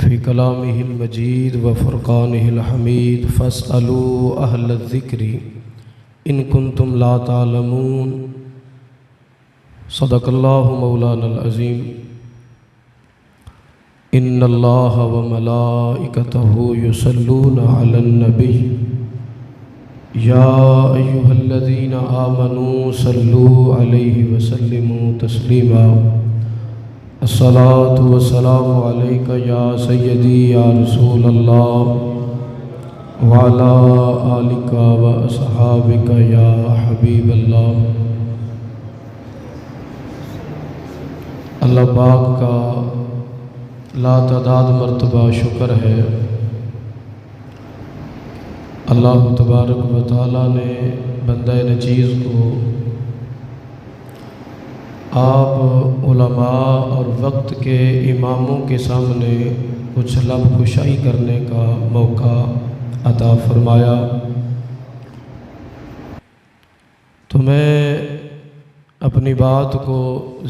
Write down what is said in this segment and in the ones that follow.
فی کلامہ المجید و فرقانہ الحمید فاسألوا اہل الذکر ان کنتم لا تعلمون صدق اللہ مولانا العظیم ان اللہ و ملائکتہ یصلون علی النبی یا ایہا الذین آمنوا صلوا علیہ وسلموا تسلیما الصلاۃ والسلام علیک یا سیدی یا رسول اللہ وعلی آلک و اصحابک یا حبیب اللہ۔ اللہ پاک کا لا تعداد مرتبہ شکر ہے، اللہ تبارک و تعالیٰ نے بندہ نچیز کو آپ علماء اور وقت کے اماموں کے سامنے کچھ لب کشائی کرنے کا موقع عطا فرمایا، تو میں اپنی بات کو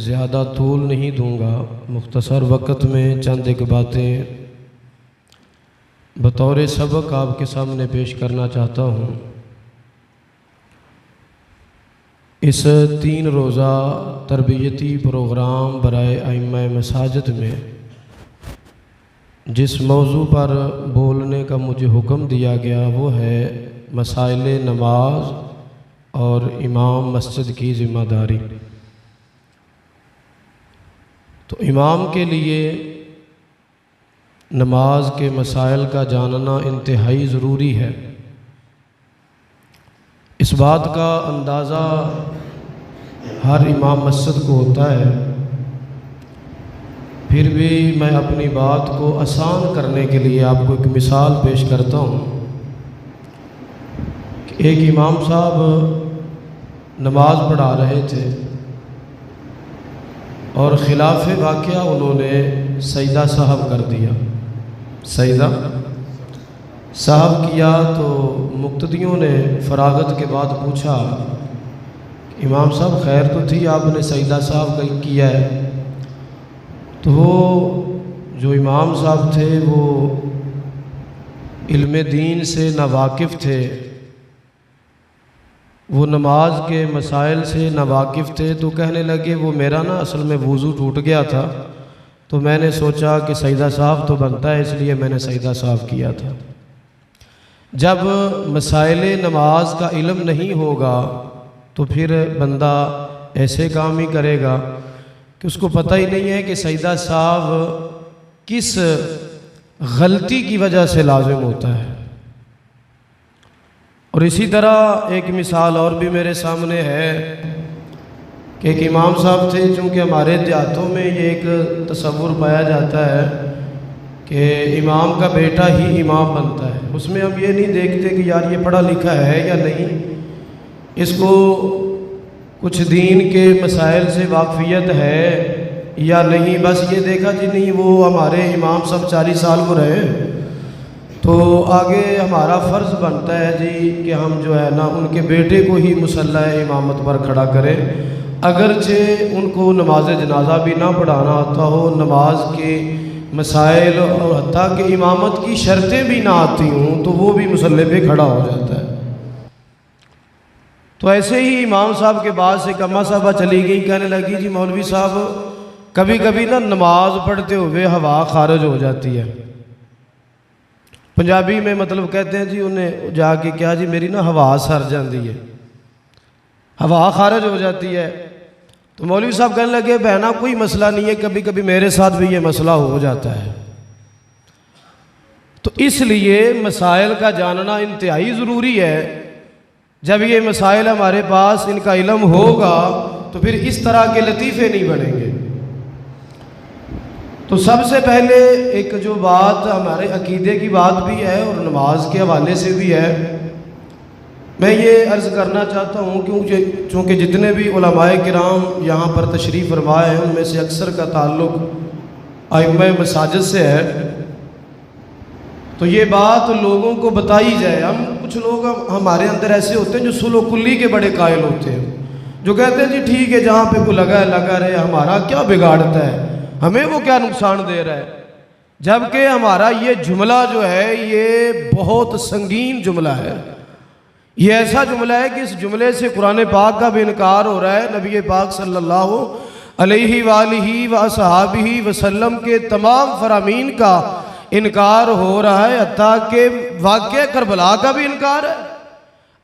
زیادہ طول نہیں دوں گا، مختصر وقت میں چند ایک باتیں بطور سبق آپ کے سامنے پیش کرنا چاہتا ہوں۔ اس 3 روزہ تربیتی پروگرام برائے ائمہ مساجد میں جس موضوع پر بولنے کا مجھے حکم دیا گیا وہ ہے مسائل نماز اور امام مسجد کی ذمہ داری۔ تو امام کے لیے نماز کے مسائل کا جاننا انتہائی ضروری ہے۔ اس بات کا اندازہ ہر امام مسجد کو ہوتا ہے، پھر بھی میں اپنی بات کو آسان کرنے کے لیے آپ کو ایک مثال پیش کرتا ہوں کہ ایک امام صاحب نماز پڑھا رہے تھے اور خلاف واقعہ انہوں نے سجدہ صاحب کر دیا، سجدہ صاحب کیا تو مقتدیوں نے فراغت کے بعد پوچھا امام صاحب خیر تو تھی، آپ نے سجدہ صاحب کیا ہے؟ تو وہ جو امام صاحب تھے وہ علم دین سے ناواقف تھے، وہ نماز کے مسائل سے ناواقف تھے، تو کہنے لگے وہ میرا نا اصل میں وضو ٹوٹ گیا تھا، تو میں نے سوچا کہ سجدہ صاحب تو بنتا ہے، اس لیے میں نے سجدہ صاحب کیا تھا۔ جب مسائل نماز کا علم نہیں ہوگا تو پھر بندہ ایسے کام ہی کرے گا کہ اس کو پتہ ہی نہیں ہے کہ سجدہ صاحب کس غلطی کی وجہ سے لازم ہوتا ہے۔ اور اسی طرح ایک مثال اور بھی میرے سامنے ہے کہ ایک امام صاحب تھے، چونکہ ہمارے دیہاتوں میں یہ ایک تصور پایا جاتا ہے کہ امام کا بیٹا ہی امام بنتا ہے، اس میں ہم یہ نہیں دیکھتے کہ یار یہ پڑھا لکھا ہے یا نہیں، اس کو کچھ دین کے مسائل سے واقفیت ہے یا نہیں، بس یہ دیکھا جی نہیں وہ ہمارے امام صاحب 40 سال کو رہے تو آگے ہمارا فرض بنتا ہے جی کہ ہم جو ہے نا ان کے بیٹے کو ہی مصلی امامت پر کھڑا کریں، اگرچہ ان کو نماز جنازہ بھی نہ پڑھانا آتا ہو، نماز کے مسائل اور حتیٰ کہ امامت کی شرطیں بھی نہ آتی ہوں تو وہ بھی مصلی پہ کھڑا ہو جاتا ہے۔ تو ایسے ہی امام صاحب کے بعد سے اماں صاحبہ چلی گئی، کہنے لگی جی مولوی صاحب کبھی کبھی نا نماز پڑھتے ہوئے ہوا خارج ہو جاتی ہے، پنجابی میں مطلب کہتے ہیں جی انہیں جا کے کیا جی میری نا ہوا سر جاندی ہے، ہوا خارج ہو جاتی ہے۔ تو مولوی صاحب کہنے لگے بہنا کوئی مسئلہ نہیں ہے، کبھی کبھی میرے ساتھ بھی یہ مسئلہ ہو جاتا ہے۔ تو اس لیے مسائل کا جاننا انتہائی ضروری ہے، جب یہ مسائل ہمارے پاس ان کا علم ہوگا تو پھر اس طرح کے لطیفے نہیں بنیں گے۔ تو سب سے پہلے ایک جو بات ہمارے عقیدے کی بات بھی ہے اور نماز کے حوالے سے بھی ہے، میں یہ عرض کرنا چاہتا ہوں چونکہ جتنے بھی علماء کرام یہاں پر تشریف فرمائے ہیں ان میں سے اکثر کا تعلق ائمہ مساجد سے ہے، تو یہ بات لوگوں کو بتائی جائے۔ کچھ لوگ ہمارے اندر ایسے ہوتے ہیں جو سلو کلی کے بڑے قائل ہوتے ہیں، جو کہتے ہیں جی ٹھیک ہے جہاں پہ کوئی لگا رہے، ہمارا کیا بگاڑتا ہے، ہمیں وہ کیا نقصان دے رہا ہے۔ جبکہ ہمارا یہ جملہ جو ہے یہ بہت سنگین جملہ ہے. یہ ایسا جملہ ہے کہ اس جملے سے قرآن پاک کا بھی انکار ہو رہا ہے, نبی پاک صلی اللہ علیہ وآلہ وصحابہ وسلم کے تمام فرامین کا انکار ہو رہا ہے, حتیٰ کہ واقعہ کربلا کا بھی انکار ہے.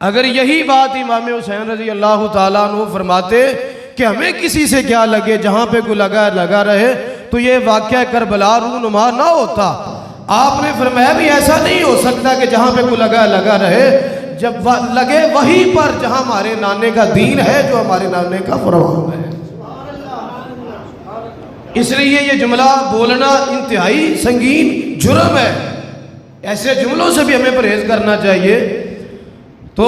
اگر یہی بات امام حسین رضی اللہ تعالیٰ عنہ فرماتے کہ ہمیں کسی سے کیا لگے, جہاں پہ کوئی لگا رہے, تو یہ واقعہ کربلا رونما نہ ہوتا. آپ نے فرمایا بھی ایسا نہیں ہو سکتا کہ جہاں پہ کوئی لگا رہے, جب لگے وہیں پر جہاں ہمارے نانے کا دین ہے, جو ہمارے نانے کا فرمان ہے. اس لیے یہ جملہ بولنا انتہائی سنگین جرم ہے. ایسے جملوں سے بھی ہمیں پرہیز کرنا چاہیے. تو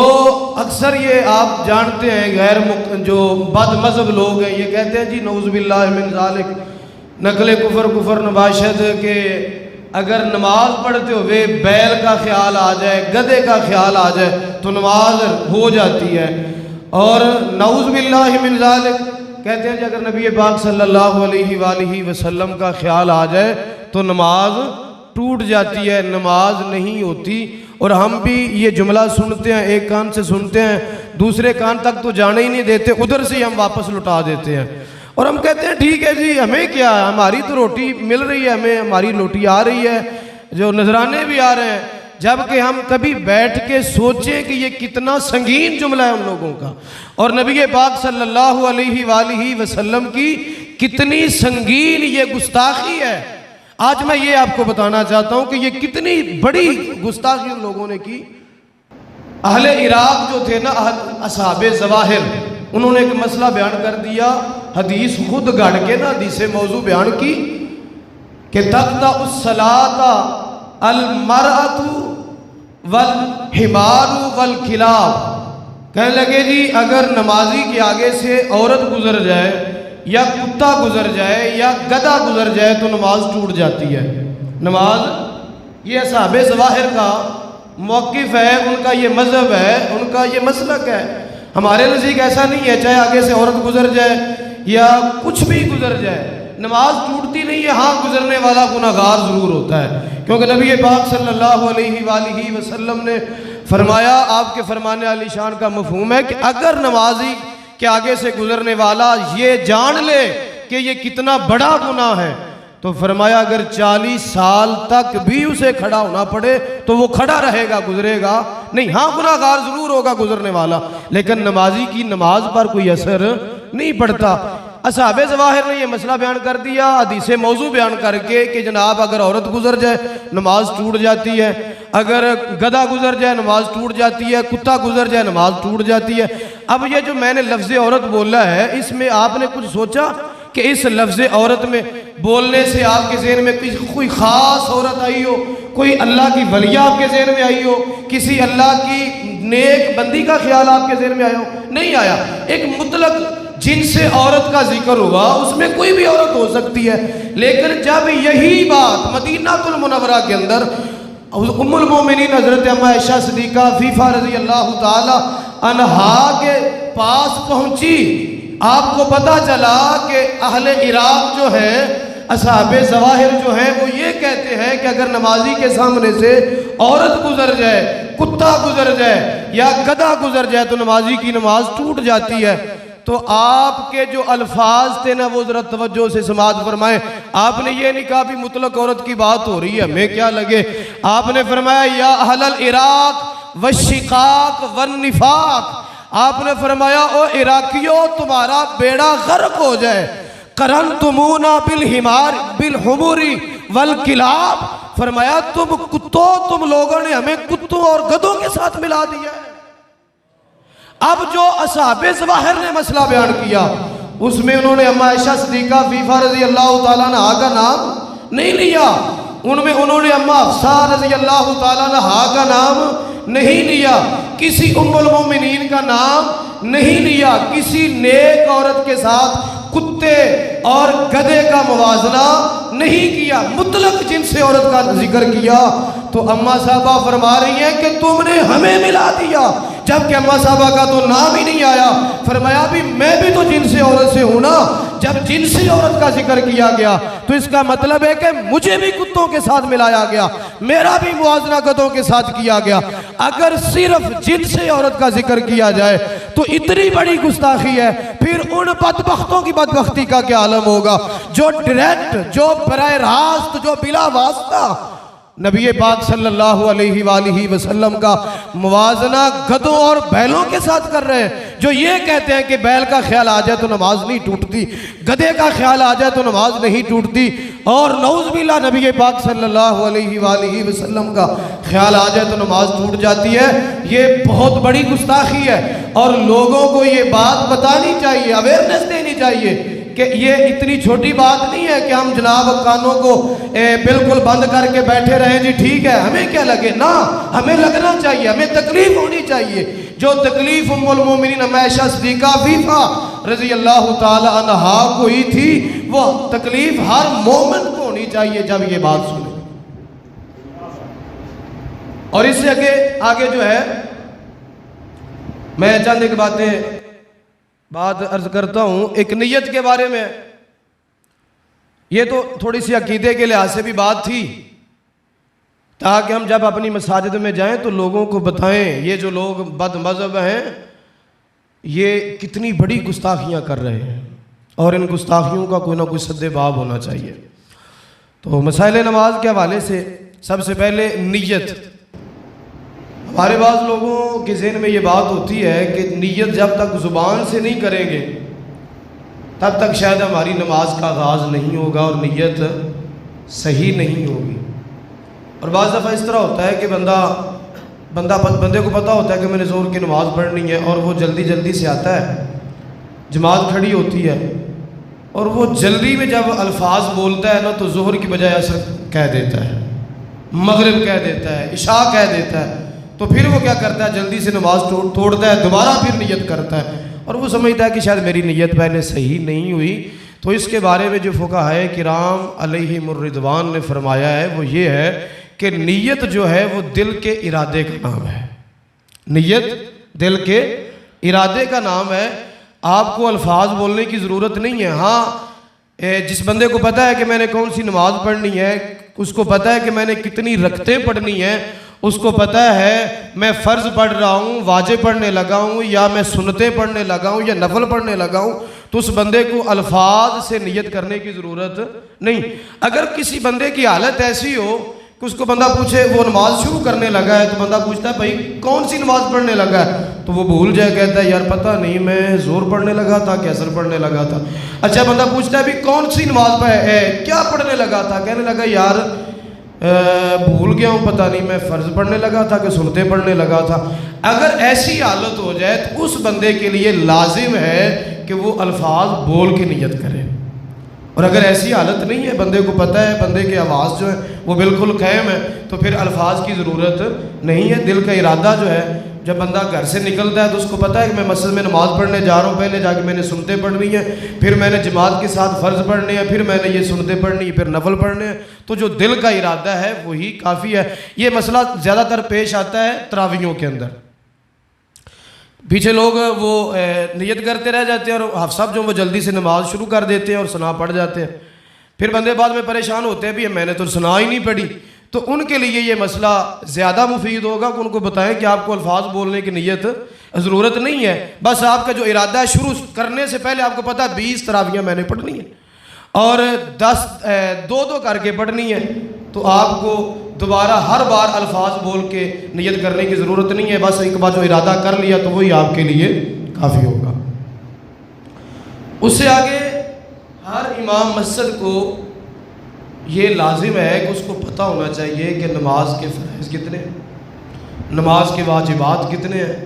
اکثر یہ آپ جانتے ہیں جو بد مذہب لوگ ہیں, یہ کہتے ہیں جی نعوذ باللہ من ذالک, نقل کفر نباشد, کہ اگر نماز پڑھتے ہوئے بیل کا خیال آ جائے, گدھے کا خیال آ جائے تو نماز ہو جاتی ہے. اور نعوذ باللہ من ذالک کہتے ہیں کہ اگر نبی پاک صلی اللہ علیہ وآلہ وسلم کا خیال آ جائے تو نماز ٹوٹ جاتی ہے, نماز نہیں ہوتی. اور ہم بھی یہ جملہ سنتے ہیں, ایک کان سے سنتے ہیں, دوسرے کان تک تو جانے ہی نہیں دیتے, ادھر سے ہم واپس لٹا دیتے ہیں. اور ہم کہتے ہیں ٹھیک ہے جی, ہمیں کیا ہے, ہماری تو روٹی مل رہی ہے, ہمیں ہماری روٹی آ رہی ہے, جو نذرانے بھی آ رہے ہیں. جبکہ ہم کبھی بیٹھ کے سوچیں کہ یہ کتنا سنگین جملہ ہے ان لوگوں کا, اور نبی پاک صلی اللہ علیہ وآلہ وسلم کی کتنی سنگین یہ گستاخی ہے. آج میں یہ آپ کو بتانا چاہتا ہوں کہ یہ کتنی بڑی گستاخی ان لوگوں نے کی. اہل عراق جو تھے نا, اصحاب ظواہر, انہوں نے ایک مسئلہ بیان کر دیا, حدیث خود گڑھ کے نا حدیث موضوع بیان کی کہ تقطع الصلاۃ المرأۃ والحمار والکلاب. کہنے لگے جی اگر نمازی کے آگے سے عورت گزر جائے, یا کتا گزر جائے, یا گدھا گزر جائے تو نماز ٹوٹ جاتی ہے. نماز, یہ اصحاب ظواہر کا موقف ہے, ان کا یہ مذہب ہے, ان کا یہ مسلک ہے. ہمارے نزدیک ایسا نہیں ہے, چاہے آگے سے عورت گزر جائے یا کچھ بھی گزر جائے, نماز ٹوٹتی نہیں ہے. ہاں گزرنے والا گناہگار ضرور ہوتا ہے, کیونکہ نبی پاک صلی اللہ علیہ وآلہ وسلم نے فرمایا, آپ کے فرمانے علی شان کا مفہوم ہے کہ اگر نمازی کے آگے سے گزرنے والا یہ جان لے کہ یہ کتنا بڑا گناہ ہے, تو فرمایا اگر 40 سال تک بھی اسے کھڑا ہونا پڑے تو وہ کھڑا رہے گا, گزرے گا نہیں. ہاں گناہگار ضرور ہوگا گزرنے والا, لیکن نمازی کی نماز پر کوئی اثر نہیں پڑتا. اصحاب ظواہر نے یہ مسئلہ بیان کر دیا, حدیث موضوع بیان کر کے کہ جناب اگر عورت گزر جائے نماز ٹوٹ جاتی ہے, اگر گدھا گزر جائے نماز ٹوٹ جاتی ہے, کتا گزر جائے نماز ٹوٹ جاتی ہے. اب یہ جو میں نے لفظ عورت بولا ہے, اس میں آپ نے کچھ سوچا کہ اس لفظ عورت میں بولنے سے آپ کے ذہن میں کوئی خاص عورت آئی ہو, کوئی اللہ کی ولیہ آپ کے ذہن میں آئی ہو, کسی اللہ کی نیک بندی کا خیال آپ کے ذہن میں آیا ہو؟ نہیں آیا. ایک مطلق جن سے عورت کا ذکر ہوا, اس میں کوئی بھی عورت ہو سکتی ہے. لیکن جب یہی بات مدینہ المنورہ کے اندر ام المومنین حضرت اما عائشہ صدیقہ فیفا رضی اللہ تعالی عنہا کے پاس پہنچی, آپ کو پتا چلا کہ اہل عراق جو ہے, اصحاب ظواہر جو ہیں, وہ یہ کہتے ہیں کہ اگر نمازی کے سامنے سے عورت گزر جائے, کتا گزر جائے یا گدھا گزر جائے تو نمازی کی نماز ٹوٹ جاتی ہے. تو آپ کے جو الفاظ تھے نا وہ ذرا توجہ سے سماعت فرمائیں. آپ نے یہ نہیں کہا بھی مطلق عورت کی بات ہو رہی ہے ہمیں کیا لگے, آپ نے فرمایا یا اہل العراق والشقاق والنفاق. آپ نے فرمایا او عراقیوں تمہارا بیڑا غرق ہو جائے, قرنتمونا بالحمور والکلاب. فرمایا تم لوگوں نے ہمیں کتوں اور گدھوں کے ساتھ ملا دیا ہے. اب جو اصحاب ظواہر نے مسئلہ بیان کیا, اس میں انہوں نے اما عائشہ صدیقہ فیفا رضی اللہ تعالیٰ عنہا کا نام نہیں لیا, ان میں انہوں نے اما حفصہ رضی اللہ تعالیٰ عنہا کا نام نہیں لیا, کسی ام المومنین کا نام نہیں لیا, کسی نیک عورت کے ساتھ کتے اور گدھے کا موازنہ نہیں کیا, مطلق جن سے عورت کا ذکر کیا. تو اماں صاحبہ فرما رہی ہیں کہ تم نے ہمیں ملا دیا, جبکہ اماں صاحبہ کا تو نام ہی نہیں آیا. فرمایا بھی میں بھی تو جن سے عورت سے ہوں نا, جب جنسی عورت کا ذکر کیا گیا تو اس کا مطلب ہے کہ مجھے بھی کتوں کے ساتھ ملایا گیا، میرا بھی موازنہ گدھوں کے ساتھ کیا گیا۔ اگر صرف جنسی عورت کا ذکر کیا جائے تو اتنی بڑی گستاخی ہے، پھر ان بدبختوں کی بدبختی کا کیا عالم ہوگا جو ڈائریکٹ، جو براہ راست، جو بلا واسطہ نبی پاک صلی اللہ علیہ وآلہ وسلم کا موازنہ گدھوں اور بیلوں کے ساتھ کر رہے ہیں، جو یہ کہتے ہیں کہ بیل کا خیال آ جائے تو نماز نہیں ٹوٹتی، گدھے کا خیال آ جائے تو نماز نہیں ٹوٹتی، اور نعوذ باللہ نبی پاک صلی اللہ علیہ وآلہ وسلم کا خیال آ جائے تو نماز ٹوٹ جاتی ہے۔ یہ بہت بڑی گستاخی ہے، اور لوگوں کو یہ بات بتانی چاہیے، اویئرنیس دینی چاہیے کہ یہ اتنی چھوٹی بات نہیں ہے کہ ہم جناب کانوں کو بالکل بند کر کے بیٹھے رہیں، جی ٹھیک ہے ہمیں کیا لگے، نہ ہمیں لگنا چاہیے، ہمیں تکلیف ہونی چاہیے۔ جو تکلیف ام المومنین عائشہ صدیقہ فیفا رضی اللہ تعالی عنہا کو ہی تھی، وہ تکلیف ہر مومن کو ہونی چاہیے جب یہ بات سنے۔ اور اس سے آگے جو ہے میں چند ایک بات عرض کرتا ہوں۔ ایک نیت کے بارے میں، یہ تو تھوڑی سی عقیدے کے لحاظ سے بھی بات تھی، تاکہ ہم جب اپنی مساجد میں جائیں تو لوگوں کو بتائیں یہ جو لوگ بد مذہب ہیں یہ کتنی بڑی گستاخیاں کر رہے ہیں، اور ان گستاخیوں کا کوئی نہ کوئی سد باب ہونا چاہیے۔ تو مسائل نماز کے حوالے سے سب سے پہلے نیت۔ ہمارے بعض لوگوں کے ذہن میں یہ بات ہوتی ہے کہ نیت جب تک زبان سے نہیں کریں گے تب تک شاید ہماری نماز کا آغاز نہیں ہوگا اور نیت صحیح نہیں ہوگی۔ اور بعض دفعہ اس طرح ہوتا ہے کہ بندے کو پتہ ہوتا ہے کہ میں نے ظہر کی نماز پڑھنی ہے، اور وہ جلدی سے آتا ہے، جماعت کھڑی ہوتی ہے، اور وہ جلدی میں جب الفاظ بولتا ہے نا تو ظہر کی بجائے عصر کہہ دیتا ہے، مغرب کہہ دیتا ہے، عشاء کہہ دیتا ہے۔ تو پھر وہ کیا کرتا ہے، جلدی سے نماز توڑتا ہے، دوبارہ پھر نیت کرتا ہے، اور وہ سمجھتا ہے کہ شاید میری نیت پہلے صحیح نہیں ہوئی۔ تو اس کے بارے میں جو فقہائے کرام علیہم الرضوان نے فرمایا ہے وہ یہ ہے کہ نیت جو ہے وہ دل کے ارادے کا نام ہے۔ نیت دل کے ارادے کا نام ہے، آپ کو الفاظ بولنے کی ضرورت نہیں ہے۔ ہاں جس بندے کو پتہ ہے کہ میں نے کون سی نماز پڑھنی ہے، اس کو پتہ ہے کہ میں نے کتنی رکعتیں پڑھنی ہیں، اس کو پتہ ہے میں فرض پڑھ رہا ہوں، واجب پڑھنے لگا ہوں، یا میں سنتیں پڑھنے لگا ہوں، یا نفل پڑھنے لگا ہوں، تو اس بندے کو الفاظ سے نیت کرنے کی ضرورت نہیں۔ اگر کسی بندے کی حالت ایسی ہو کہ اس کو بندہ پوچھے وہ نماز شروع کرنے لگا ہے، تو بندہ پوچھتا ہے بھائی کون سی نماز پڑھنے لگا ہے، تو وہ بھول جائے، کہتا ہے یار پتہ نہیں میں ظہر پڑھنے لگا تھا کہ عصر پڑھنے لگا تھا۔ اچھا بندہ پوچھتا ہے بھی کون سی نماز کیا پڑھنے لگا تھا، کہنے لگا یار بھول گیا ہوں، پتہ نہیں میں فرض پڑھنے لگا تھا کہ سنتیں پڑھنے لگا تھا۔ اگر ایسی حالت ہو جائے تو اس بندے کے لیے لازم ہے کہ وہ الفاظ بول کے نیت کرے، اور اگر ایسی حالت نہیں ہے، بندے کو پتہ ہے، بندے کے آواز جو ہے وہ بالکل قائم ہے، تو پھر الفاظ کی ضرورت نہیں ہے۔ دل کا ارادہ جو ہے، جب بندہ گھر سے نکلتا ہے تو اس کو پتہ ہے کہ میں مسجد میں نماز پڑھنے جا رہا ہوں، پہلے جا کے میں نے سنتیں پڑھنی ہیں، پھر میں نے جماعت کے ساتھ فرض پڑھنے ہیں، پھر میں نے یہ سنتیں پڑھنی ہیں، پھر نفل پڑھنے ہیں۔ تو جو دل کا ارادہ ہے وہی کافی ہے۔ یہ مسئلہ زیادہ تر پیش آتا ہے تراویحوں کے اندر، پیچھے لوگ وہ نیت کرتے رہ جاتے ہیں، اور حافظ صاحب جو وہ جلدی سے نماز شروع کر دیتے ہیں اور ثنا پڑھ جاتے ہیں، پھر بندے بعد میں پریشان ہوتے ہیں بھی میں نے تو ثنا ہی نہیں پڑھی۔ تو ان کے لیے یہ مسئلہ زیادہ مفید ہوگا کہ ان کو بتائیں کہ آپ کو الفاظ بولنے کی نیت ضرورت نہیں ہے، بس آپ کا جو ارادہ ہے شروع کرنے سے پہلے آپ کو پتہ ہے 20 تراویحیں میں نے پڑھنی ہیں اور 10 کر کے پڑھنی ہے، تو آپ کو دوبارہ ہر بار الفاظ بول کے نیت کرنے کی ضرورت نہیں ہے، بس ایک بار جو ارادہ کر لیا تو وہی آپ کے لیے کافی ہوگا۔ اس سے آگے ہر امام مسجد کو یہ لازم ہے کہ اس کو پتہ ہونا چاہیے کہ نماز کے فرائض کتنے ہیں، نماز کے واجبات کتنے ہیں،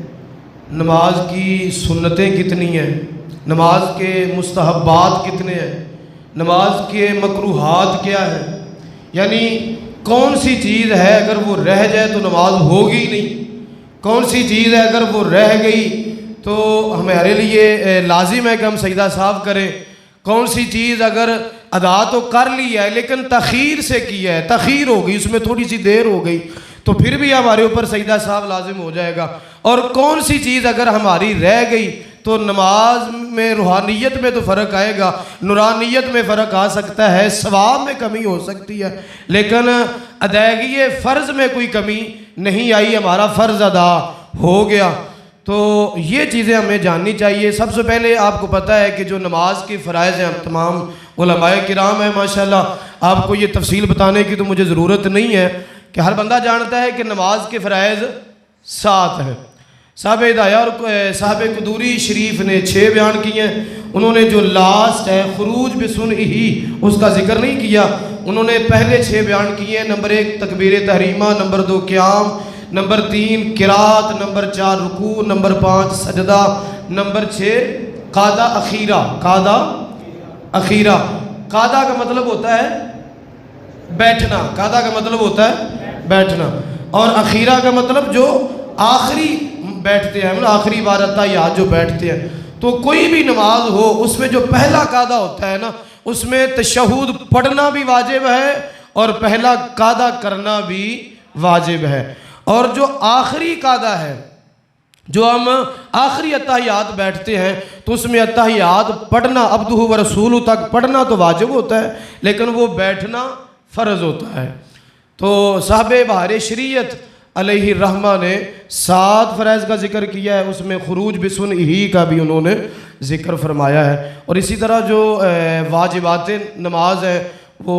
نماز کی سنتیں کتنی ہیں، نماز کے مستحبات کتنے ہیں، نماز کے مکروہات کیا ہیں، یعنی کون سی چیز ہے اگر وہ رہ جائے تو نماز ہوگی نہیں، کون سی چیز ہے اگر وہ رہ گئی تو ہمارے لیے لازم ہے کہ ہم سجدہ صاف کریں، کون سی چیز اگر ادا تو کر لی ہے لیکن تخیر سے کی ہے، تخیر ہو گئی، اس میں تھوڑی سی دیر ہو گئی تو پھر بھی ہمارے اوپر سجدہ صاحب لازم ہو جائے گا، اور کون سی چیز اگر ہماری رہ گئی تو نماز میں روحانیت میں تو فرق آئے گا، نورانیت میں فرق آ سکتا ہے، ثواب میں کمی ہو سکتی ہے، لیکن ادائیگی فرض میں کوئی کمی نہیں آئی، ہمارا فرض ادا ہو گیا۔ تو یہ چیزیں ہمیں جاننی چاہیے۔ سب سے پہلے آپ کو پتہ ہے کہ جو نماز کی فرائض ہیں، تمام علماء کرام ہیں ماشاءاللہ، آپ کو یہ تفصیل بتانے کی تو مجھے ضرورت نہیں ہے کہ ہر بندہ جانتا ہے کہ نماز کے فرائض 7 ہیں۔ صاحب ہدایہ اور صاحب قدوری شریف نے 6 بیان کیے ہیں۔ انہوں نے جو لاسٹ ہے خروج بسنعہ، اس کا ذکر نہیں کیا، انہوں نے پہلے 6 بیان کیے ہیں۔ نمبر 1 تکبیر تحریمہ، نمبر 2 قیام، نمبر 3 قرات، نمبر 4 رکوع، نمبر 5 سجدہ، نمبر 6 قادہ اخیرہ۔ قادہ اخیرہ، قادہ کا مطلب ہوتا ہے بیٹھنا، قادہ کا مطلب ہوتا ہے بیٹھنا، اور اخیرہ کا مطلب جو آخری بیٹھتے ہیں، مطلب آخری عبادت یا جو بیٹھتے ہیں۔ تو کوئی بھی نماز ہو اس میں جو پہلا قادہ ہوتا ہے نا، اس میں تشہد پڑھنا بھی واجب ہے اور پہلا قادہ کرنا بھی واجب ہے، اور جو آخری قادہ ہے، جو ہم آخری اتحیات بیٹھتے ہیں تو اس میں اتحیات پڑھنا عبدہ و رسولہ تک پڑھنا تو واجب ہوتا ہے، لیکن وہ بیٹھنا فرض ہوتا ہے۔ تو صاحب بہار شریعت علیہ الرحمہ نے 7 فرائض کا ذکر کیا ہے، اس میں خروج بسنعہ کا بھی انہوں نے ذکر فرمایا ہے، اور اسی طرح جو واجبات نماز ہے وہ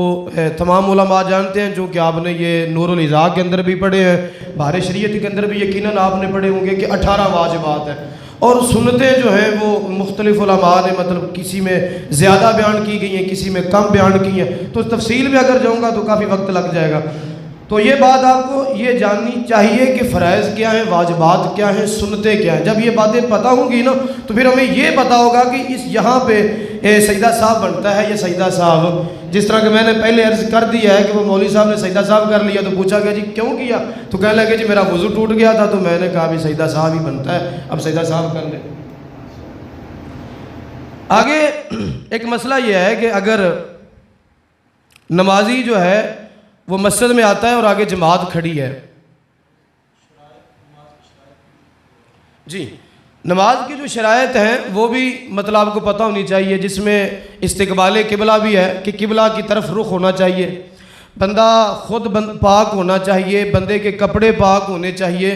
تمام علماء جانتے ہیں، جو کہ آپ نے یہ نور الازاء کے اندر بھی پڑھے ہیں، بہار شریعت کے اندر بھی یقیناً آپ نے پڑھے ہوں گے کہ 18 واجبات ہیں، اور سنتیں جو ہیں وہ مختلف علماء نے مطلب کسی میں زیادہ بیان کی گئی ہیں، کسی میں کم بیان کی ہیں، تو تفصیل میں اگر جاؤں گا تو کافی وقت لگ جائے گا۔ تو یہ بات آپ کو یہ جاننی چاہیے کہ فرائض کیا ہیں، واجبات کیا ہیں، سنتیں کیا ہیں۔ جب یہ باتیں پتہ ہوں گی نا تو پھر ہمیں یہ پتہ ہوگا کہ یہاں پہ سجدہ صاحب بنتا ہے، یہ سجدہ صاحب، جس طرح کہ میں نے پہلے عرض کر دیا ہے کہ وہ مولوی صاحب نے سجدہ صاحب کر لیا تو پوچھا گیا جی کیوں کیا، تو کہنے لگے جی میرا وضو ٹوٹ گیا تھا، تو میں نے کہا بھی سجدہ صاحب ہی بنتا ہے، اب سجدہ صاحب کر لیں۔ آگے ایک مسئلہ یہ ہے کہ اگر نمازی جو ہے وہ مسجد میں آتا ہے اور آگے جماعت کھڑی ہے، جی نماز کی جو شرائط ہیں وہ بھی مطلب آپ کو پتہ ہونی چاہیے، جس میں استقبال قبلہ بھی ہے کہ قبلہ کی طرف رخ ہونا چاہیے، بندہ خود پاک ہونا چاہیے، بندے کے کپڑے پاک ہونے چاہیے،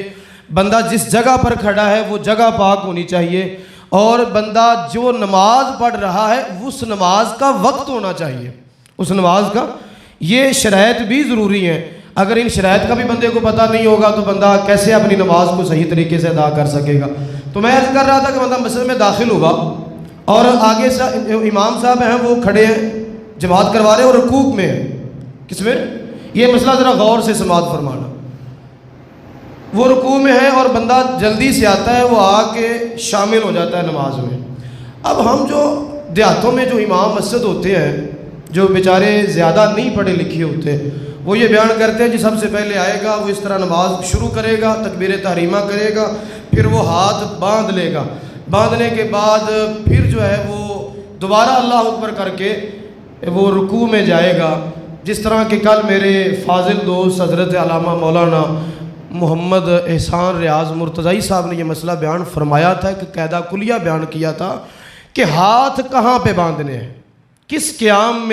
بندہ جس جگہ پر کھڑا ہے وہ جگہ پاک ہونی چاہیے، اور بندہ جو نماز پڑھ رہا ہے اس نماز کا وقت ہونا چاہیے، اس نماز کا، یہ شرائط بھی ضروری ہیں۔ اگر ان شرائط کا بھی بندے کو پتہ نہیں ہوگا تو بندہ کیسے اپنی نماز کو صحیح طریقے سے ادا کر سکے گا۔ تو میں عرض کر رہا تھا کہ بندہ مسجد میں داخل ہوا اور آگے سے امام صاحب ہیں وہ کھڑے ہیں، جماعت کروا رہے ہیں اور رکوع میں ہیں، کس میں؟ یہ مسئلہ ذرا غور سے سماعت فرمانا۔ وہ رکوع میں ہے اور بندہ جلدی سے آتا ہے، وہ آ کے شامل ہو جاتا ہے نماز میں۔ اب ہم جو دیہاتوں میں جو امام مسجد ہوتے ہیں، جو بیچارے زیادہ نہیں پڑھے لکھے ہوتے، وہ یہ بیان کرتے ہیں جی سب سے پہلے آئے گا وہ اس طرح نماز شروع کرے گا، تکبیر تحریمہ کرے گا، پھر وہ ہاتھ باندھ لے گا، باندھنے کے بعد پھر جو ہے وہ دوبارہ اللہ اکبر کر کے وہ رکوع میں جائے گا۔ جس طرح کہ کل میرے فاضل دوست حضرت علامہ مولانا محمد احسان ریاض مرتضی صاحب نے یہ مسئلہ بیان فرمایا تھا، ایک قاعدہ کلیہ بیان کیا تھا کہ ہاتھ کہاں پہ باندھنے ہیں، کس قیام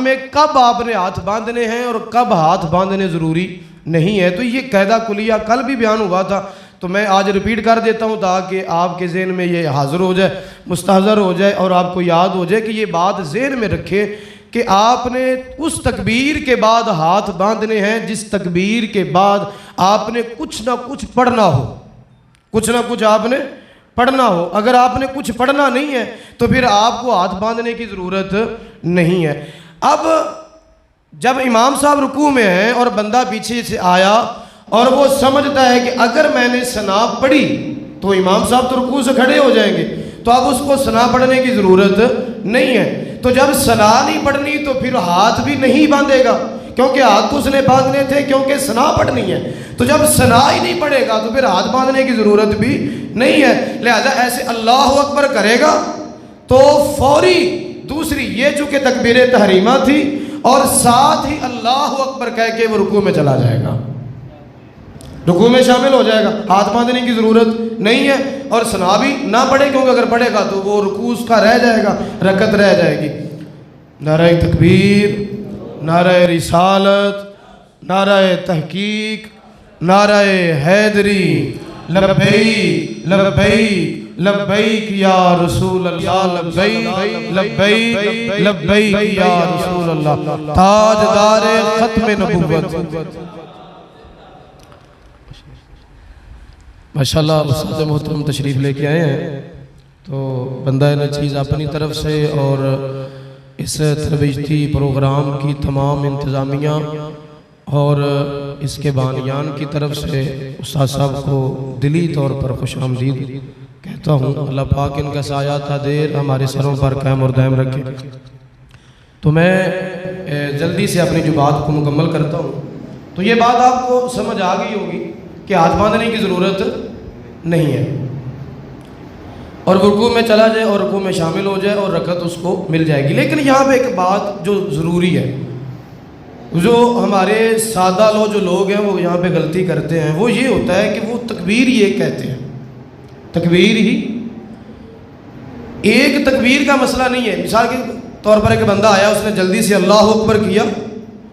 میں کب آپ نے ہاتھ باندھنے ہیں اور کب ہاتھ باندھنے ضروری نہیں ہے۔ تو یہ قاعدہ کلیہ کل بھی بیان ہوا تھا، تو میں آج ریپیٹ کر دیتا ہوں تاکہ آپ کے ذہن میں یہ حاضر ہو جائے، مستحضر ہو جائے، اور آپ کو یاد ہو جائے کہ یہ بات ذہن میں رکھے کہ آپ نے اس تکبیر کے بعد ہاتھ باندھنے ہیں جس تکبیر کے بعد آپ نے کچھ نہ کچھ پڑھنا ہو، کچھ نہ کچھ آپ نے پڑھنا ہو۔ اگر آپ نے کچھ پڑھنا نہیں ہے تو پھر آپ کو ہاتھ باندھنے کی ضرورت نہیں ہے۔ اب جب امام صاحب رکوع میں ہیں اور بندہ پیچھے سے آیا اور وہ سمجھتا ہے کہ اگر میں نے ثنا پڑھی تو امام صاحب تو رکوع سے کھڑے ہو جائیں گے، تو اب اس کو ثنا پڑھنے کی ضرورت نہیں ہے۔ تو جب ثنا نہیں پڑھنی تو پھر ہاتھ بھی نہیں باندھے گا، کیونکہ ہاتھ اس نے باندھنے تھے کیونکہ ثنا پڑھنی ہے۔ تو جب ثنا ہی نہیں پڑھے گا تو پھر ہاتھ باندھنے کی ضرورت بھی نہیں ہے، لہذا ایسے اللہ اکبر کرے گا تو فوری دوسری یہ چونکہ تکبیر تحریمہ تھی اور ساتھ ہی اللہ اکبر کہہ کے وہ رکوع میں چلا جائے گا۔ رکوع میں شامل ہو جائے گا، ہاتھ باندھنے کی ضرورت نہیں ہے، اور ثنا بھی نہ پڑھے کیونکہ اگر پڑھے گا تو وہ رکوع اس کا رہ جائے گا، رکعت رہ جائے گی۔ نعرہ تکبیر، نعرہ رسالت، نعرہ تحقیق، نعرہ حیدری، لبیک لبیک لبیک یا رسول اللہ، لبیک لبیک لبیک یا رسول اللہ، تاجدار ختم نبوت۔ ماشاءاللہ استاد محترم تشریف لے کے آئے ہیں، تو بندہ نچیز اپنی طرف سے اور اس تربیتی پروگرام کی تمام انتظامیہ اور اس کے بانیان کی طرف سے استاد صاحب کو دلی طور پر خوش آمدید کہتا ہوں۔ اللہ پاک ان کا سایہ تا دیر ہمارے سروں پر قائم اور دائم رکھے۔ تو میں جلدی سے اپنی جو بات کو مکمل کرتا ہوں، تو یہ بات آپ کو سمجھ آ گئی ہوگی کہ ہاتھ باندھنے کی ضرورت نہیں ہے، اور رکوع میں چلا جائے اور رکوع میں شامل ہو جائے اور رکعت اس کو مل جائے گی۔ لیکن یہاں پہ ایک بات جو ضروری ہے، جو ہمارے سادہ جو لوگ ہیں وہ یہاں پہ غلطی کرتے ہیں، وہ یہ ہوتا ہے کہ وہ تکبیر یہ کہتے ہیں، تکبیر ہی ایک تکبیر کا مسئلہ نہیں ہے۔ مثال کے طور پر ایک بندہ آیا، اس نے جلدی سے اللہ اکبر کیا،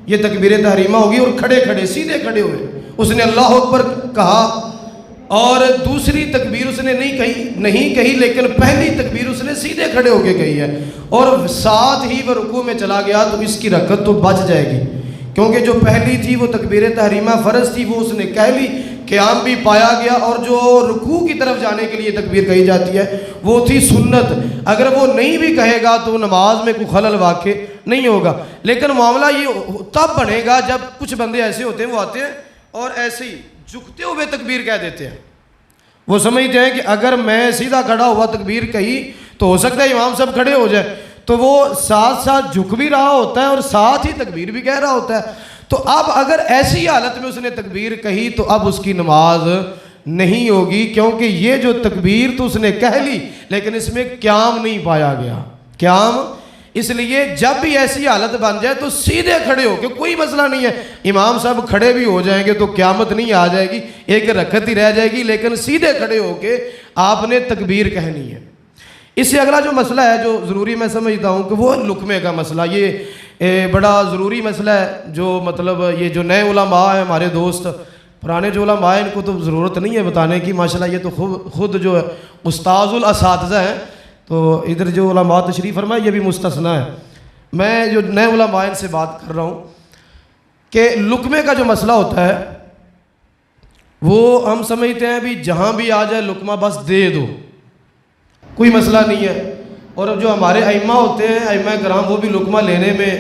یہ تکبیر تحریمہ ہوگی، اور کھڑے کھڑے سیدھے کھڑے ہوئے اس نے اللہ اکبر کہا، اور دوسری تکبیر اس نے نہیں کہی لیکن پہلی تکبیر اس نے سیدھے کھڑے ہو کے کہی ہے، اور ساتھ ہی وہ رکوع میں چلا گیا، تو اس کی رکعت تو بچ جائے گی، کیونکہ جو پہلی تھی وہ تکبیر تحریمہ فرض تھی، وہ اس نے کہہ لی، قیام بھی پایا گیا، اور جو رکوع کی طرف جانے کے لیے تکبیر کہی جاتی ہے وہ تھی سنت۔ اگر وہ نہیں بھی کہے گا تو نماز میں کوئی خلل واقع نہیں ہوگا۔ لیکن معاملہ یہ تب بنے گا جب کچھ بندے ایسے ہوتے ہیں، وہ آتے ہیں اور ایسے ہی جھکتے ہوئے تکبیر کہہ دیتے ہیں۔ وہ سمجھتے ہیں کہ اگر میں سیدھا کھڑا ہوا تکبیر کہی تو ہو سکتا ہے امام صاحب کھڑے ہو جائے، تو وہ ساتھ ساتھ جھک بھی رہا ہوتا ہے اور ساتھ ہی تکبیر بھی کہہ رہا ہوتا ہے۔ تو اب اگر ایسی حالت میں اس نے تکبیر کہی تو اب اس کی نماز نہیں ہوگی، کیونکہ یہ جو تکبیر تو اس نے کہہ لی لیکن اس میں قیام نہیں پایا گیا۔ قیام اس لیے جب بھی ایسی حالت بن جائے تو سیدھے کھڑے ہو کے، کوئی مسئلہ نہیں ہے، امام صاحب کھڑے بھی ہو جائیں گے تو قیامت نہیں آ جائے گی، ایک رکعت ہی رہ جائے گی، لیکن سیدھے کھڑے ہو کے آپ نے تکبیر کہنی ہے۔ اس سے اگلا جو مسئلہ ہے جو ضروری میں سمجھتا ہوں کہ وہ لقمے کا مسئلہ، یہ بڑا ضروری مسئلہ ہے، جو مطلب یہ جو نئے علماء ہیں ہمارے دوست، پرانے جو علماء ہیں ان کو تو ضرورت نہیں ہے بتانے کی، ماشاءاللہ یہ تو خود جو استاذ الاساتذہ ہیں، تو ادھر جو علماء تشریف فرمائے یہ بھی مستثنیٰ ہے۔ میں جو نئے علماء ان سے بات کر رہا ہوں کہ لقمے کا جو مسئلہ ہوتا ہے وہ ہم سمجھتے ہیں بھی جہاں بھی آ جائے لقمہ بس دے دو، کوئی مسئلہ نہیں ہے، اور جو ہمارے ائمہ ہوتے ہیں، ائمہ کرام، وہ بھی لقمہ لینے میں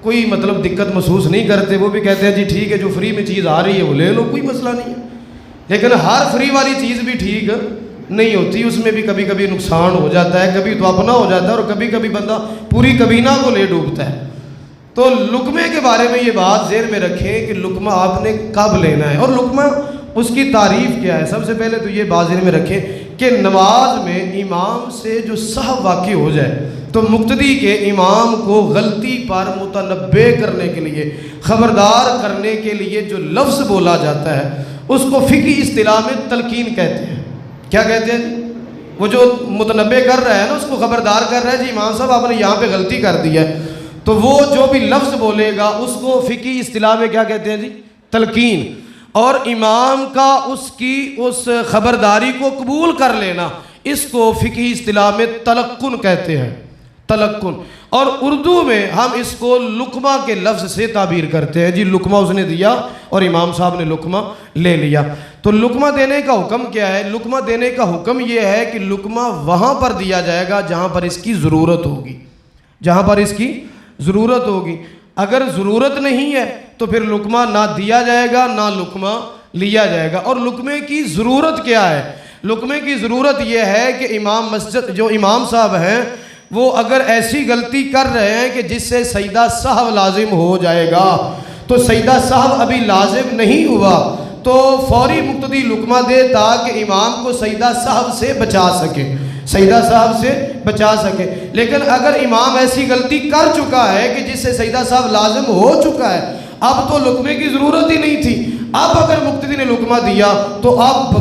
کوئی مطلب دقت محسوس نہیں کرتے، وہ بھی کہتے ہیں جی ٹھیک ہے جو فری میں چیز آ رہی ہے وہ لے لو، کوئی مسئلہ نہیں ہے۔ لیکن ہر فری والی چیز بھی ٹھیک نہیں ہوتی، اس میں بھی کبھی کبھی نقصان ہو جاتا ہے، کبھی تو اپنا ہو جاتا ہے اور کبھی کبھی بندہ پوری کبینہ کو لے ڈوبتا ہے۔ تو لقمے کے بارے میں یہ بات ذہن میں رکھیں کہ لقمہ آپ نے کب لینا ہے اور لقمہ اس کی تعریف کیا ہے۔ سب سے پہلے تو یہ بات ذہن میں رکھیں کہ نماز میں امام سے جو سہو واقع ہو جائے تو مقتدی کے امام کو غلطی پر متنبہ کرنے کے لیے، خبردار کرنے کے لیے جو لفظ بولا جاتا ہے اس کو فقہی اصطلاح میں تلقین کہتے ہیں۔ کیا کہتے ہیں؟ وہ جو متنبہ کر رہا ہے نا، اس کو خبردار کر رہا ہے، جی امام صاحب آپ نے یہاں پہ غلطی کر دی ہے، تو وہ جو بھی لفظ بولے گا اس کو فقہی اصطلاح میں کیا کہتے ہیں جی؟ تلقین۔ اور امام کا اس خبرداری کو قبول کر لینا، اس کو فقہی اصطلاح میں تلقن کہتے ہیں، تلقن۔ اور اردو میں ہم اس کو لقمہ کے لفظ سے تعبیر کرتے ہیں، جی لقمہ اس نے دیا اور امام صاحب نے لقمہ لے لیا۔ تو لقمہ دینے کا حکم کیا ہے؟ لقمہ دینے کا حکم یہ ہے کہ لقمہ وہاں پر دیا جائے گا جہاں پر اس کی ضرورت ہوگی، جہاں پر اس کی ضرورت ہوگی۔ اگر ضرورت نہیں ہے تو پھر لقمہ نہ دیا جائے گا نہ لقمہ لیا جائے گا۔ اور لقمے کی ضرورت کیا ہے؟ لقمے کی ضرورت یہ ہے کہ جو امام صاحب ہیں وہ اگر ایسی غلطی کر رہے ہیں کہ جس سے سجدہ سہو لازم ہو جائے گا، تو سجدہ سہو ابھی لازم نہیں ہوا تو فوری مقتدی لقمہ دے تاکہ امام کو سجدہ سہو سے بچا سکے، سجدہ سہو سے بچا سکے۔ لیکن اگر امام ایسی غلطی کر چکا ہے کہ جس سے سجدہ سہو لازم ہو چکا ہے اب تو لقمے کی ضرورت ہی نہیں تھی. اب اگر مقتدی نے لقمہ دیا تو اب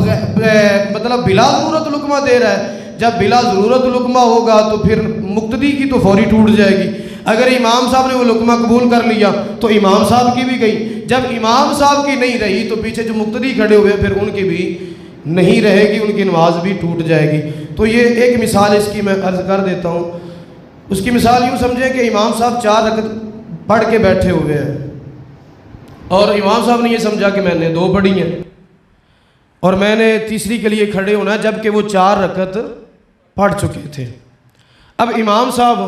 مطلب بلا ضرورت لقمہ دے رہا ہے. جب بلا ضرورت لقمہ ہوگا تو پھر مقتدی کی تو فوری ٹوٹ جائے گی. اگر امام صاحب نے وہ لقمہ قبول کر لیا تو امام صاحب کی بھی گئی. جب امام صاحب کی نہیں رہی تو پیچھے جو مقتدی کھڑے ہوئے پھر ان کی بھی نہیں رہے گی, ان کی نماز بھی ٹوٹ جائے گی. تو یہ ایک مثال اس کی میں عرض کر دیتا ہوں. اس کی مثال یوں سمجھیں کہ امام صاحب 4 رکعت پڑھ کے بیٹھے ہوئے ہیں اور امام صاحب نے یہ سمجھا کہ میں نے 2 پڑھی ہیں اور میں نے تیسری کے لیے کھڑے ہونا ہے, جبکہ وہ 4 رکعت پڑھ چکے تھے. اب امام صاحب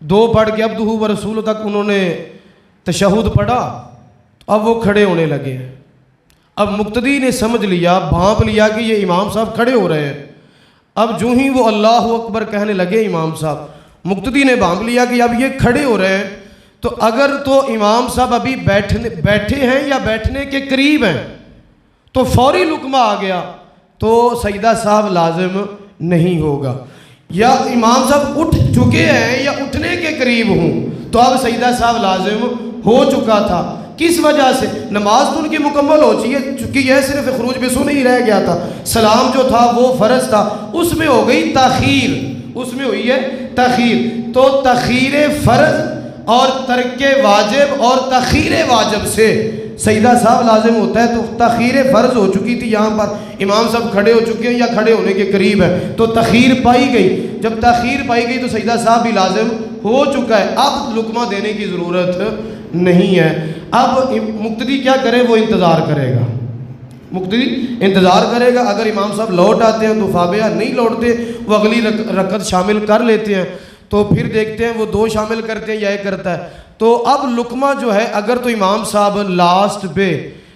2 پڑھ کے عبدہ و رسول تک انہوں نے تشہد پڑھا, اب وہ کھڑے ہونے لگے ہیں. اب مقتدی نے سمجھ لیا, بھانپ لیا کہ یہ امام صاحب کھڑے ہو رہے ہیں. اب جو ہی وہ اللہ اکبر کہنے لگے امام صاحب, مقتدی نے بھانپ لیا کہ اب یہ کھڑے ہو رہے ہیں, تو اگر تو امام صاحب ابھی بیٹھے ہیں یا بیٹھنے کے قریب ہیں تو فوری لقمہ آ گیا تو سجدہ صاحب لازم نہیں ہوگا. یا امام صاحب اٹھ چکے ہیں یا اٹھنے کے قریب ہوں تو اب سجدہ صاحب لازم ہو چکا تھا. کس وجہ سے؟ نماز تو ان کی مکمل ہو چکی ہے, صرف خروج بسو نہیں رہ گیا تھا. سلام جو تھا وہ فرض تھا, اس میں ہو گئی تاخیر, اس میں ہوئی ہے تاخیر. تو تاخیر فرض اور ترک واجب اور تاخیر واجب سے سجدہ صاحب لازم ہوتا ہے. تو تاخیر فرض ہو چکی تھی, یہاں پر امام صاحب کھڑے ہو چکے ہیں یا کھڑے ہونے کے قریب ہے تو تاخیر پائی گئی. جب تاخیر پائی گئی تو سجدہ صاحب بھی لازم ہو چکا ہے, اب لقمہ دینے کی ضرورت نہیں ہے. اب مقتدی کیا کرے؟ وہ انتظار کرے گا, مقتدی انتظار کرے گا. اگر امام صاحب لوٹ آتے ہیں تو فابیہ, نہیں لوٹتے وہ اگلی رکعت شامل کر لیتے ہیں. تو پھر دیکھتے ہیں وہ 2 شامل کرتے ہیں یا 1 کرتا ہے. تو اب لقمہ جو ہے اگر تو امام صاحب لاسٹ پہ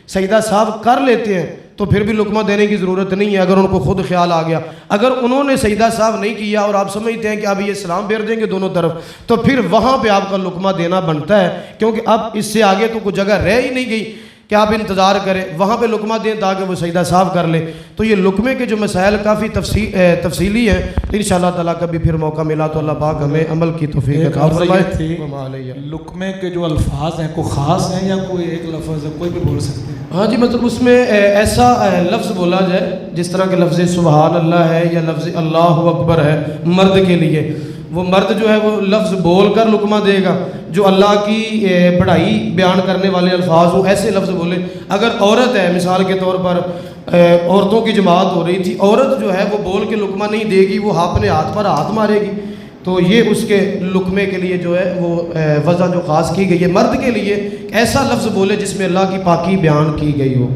سجدہ صاحب کر لیتے ہیں تو پھر بھی لقمہ دینے کی ضرورت نہیں ہے, اگر ان کو خود خیال آ گیا. اگر انہوں نے سجدہ صاحب نہیں کیا اور آپ سمجھتے ہیں کہ اب یہ سلام پھیر دیں گے دونوں طرف, تو پھر وہاں پہ آپ کا لقمہ دینا بنتا ہے, کیونکہ اب اس سے آگے تو کوئی جگہ رہ ہی نہیں گئی کہ آپ انتظار کریں, وہاں پہ لقمہ دیں تاکہ وہ سجدہ صاحب کر لیں. تو یہ لقمے کے جو مسائل کافی تفصیلی ہیں, انشاءاللہ تعالیٰ کبھی پھر موقع ملا تو اللہ پاک ہمیں عمل کی توفیق عطا فرمائے. لقمے کے جو الفاظ ہیں کوئی خاص ہیں یا کوئی ایک لفظ ہے, کوئی بھی بول سکتے ہیں؟ ہاں جی, مطلب اس میں ایسا لفظ بولا جائے جس طرح کہ لفظ سبحان اللہ ہے یا لفظ اللہ اکبر ہے مرد کے لیے, وہ مرد جو ہے وہ لفظ بول کر لقمہ دے گا. جو اللہ کی بڑائی بیان کرنے والے الفاظ ہوں ایسے لفظ بولے. اگر عورت ہے, مثال کے طور پر عورتوں کی جماعت ہو رہی تھی, عورت جو ہے وہ بول کے لقمہ نہیں دے گی, وہ اپنے ہاتھ پر ہاتھ مارے گی, تو یہ اس کے لقمے کے لیے جو ہے وہ وضع جو خاص کی گئی ہے. مرد کے لیے ایسا لفظ بولے جس میں اللہ کی پاکی بیان کی گئی ہو.